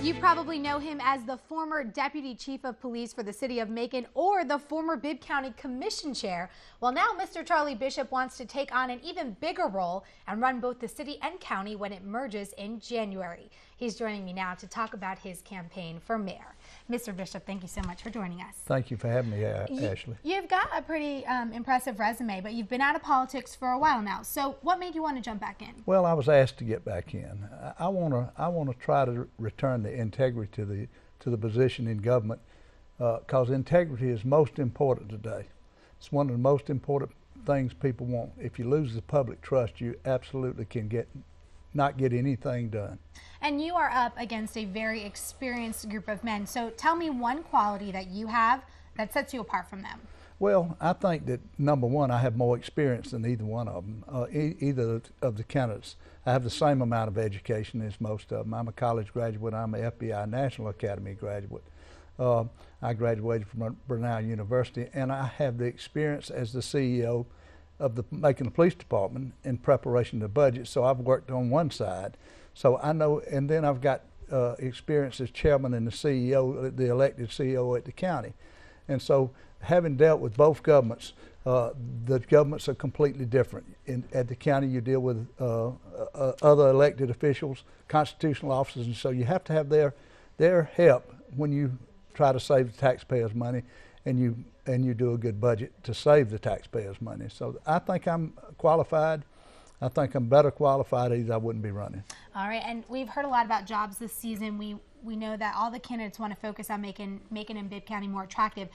You probably know him as the former Deputy Chief of Police for the city of Macon or the former Bibb County Commission Chair. Well, now Mr. Charlie Bishop wants to take on an even bigger role and run both the city and county when it merges in January. He's joining me now to talk about his campaign for mayor. Mr. Bishop, thank you so much for joining us. Thank you for having me, Ashley. You've got a pretty impressive resume, but you've been out of politics for a while now. So what made you want to jump back in? Well, I was asked to get back in. I want to try to return the integrity to the position in government, because integrity is most important today. It's one of the most important things people want. If you lose the public trust, you absolutely can not get anything done. And you are up against a very experienced group of men. So tell me one quality that you have that sets you apart from them. Well, I think that number one, I have more experience than either one of them, either of the candidates. I have the same amount of education as most of them. I'm a college graduate. I'm an FBI National Academy graduate. I graduated from Brenau University, and I have the experience as the CEO of the Macon Police Department in preparation of the budget. So I've worked on one side. So I know, and then I've got experience as chairman and the CEO, the elected CEO at the county. And so having dealt with both governments, the governments are completely different. At the county, you deal with other elected officials, constitutional officers, and so you have to have their help when you try to save the taxpayers' money, and you do a good budget to save the taxpayers' money. So I think I'm qualified. I think I'm better qualified, either I wouldn't be running. All right, and we've heard a lot about jobs this season. We know that all the candidates want to focus on making Macon and Bibb County more attractive.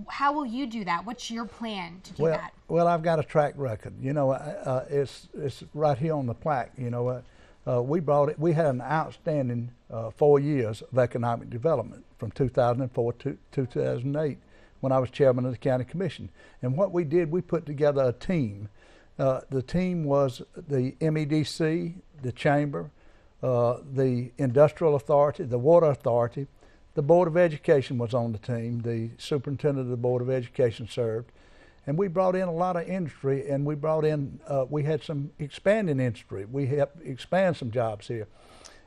How will you do that? What's your plan to do that? Well, I've got a track record. You know, it's right here on the plaque. You know, we had an outstanding 4 years of economic development from 2004 to 2008 when I was chairman of the county commission. And what we did, we put together a team. The team was the MEDC, the chamber, the industrial authority, the water authority. The Board of Education was on the team. The superintendent of the Board of Education served. And we brought in a lot of industry, and we had some expanding industry. We helped expand some jobs here.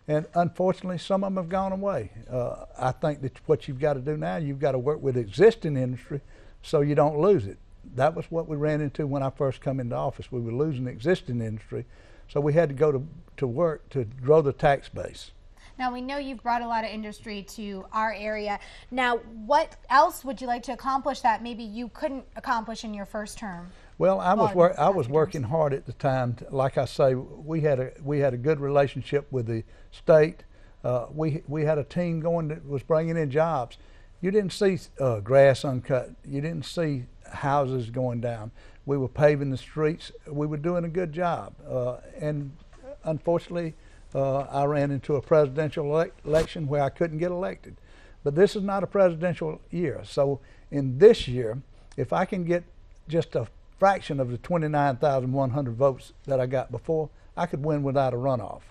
And unfortunately, some of them have gone away. I think that what you've got to do now, you've got to work with existing industry so you don't lose it. That was what we ran into when I first come into office. We were losing existing industry, so we had to go to work to grow the tax base. Now, we know you've brought a lot of industry to our area. Now, what else would you like to accomplish that maybe you couldn't accomplish in your first term? Well, I was working hard at the time. Like I say, we had a good relationship with the state. We had a team going that was bringing in jobs. You didn't see grass uncut. You didn't see houses going down. We were paving the streets. We were doing a good job. And unfortunately, I ran into a presidential election where I couldn't get elected. But this is not a presidential year. So in this year, if I can get just a fraction of the 29,100 votes that I got before, I could win without a runoff.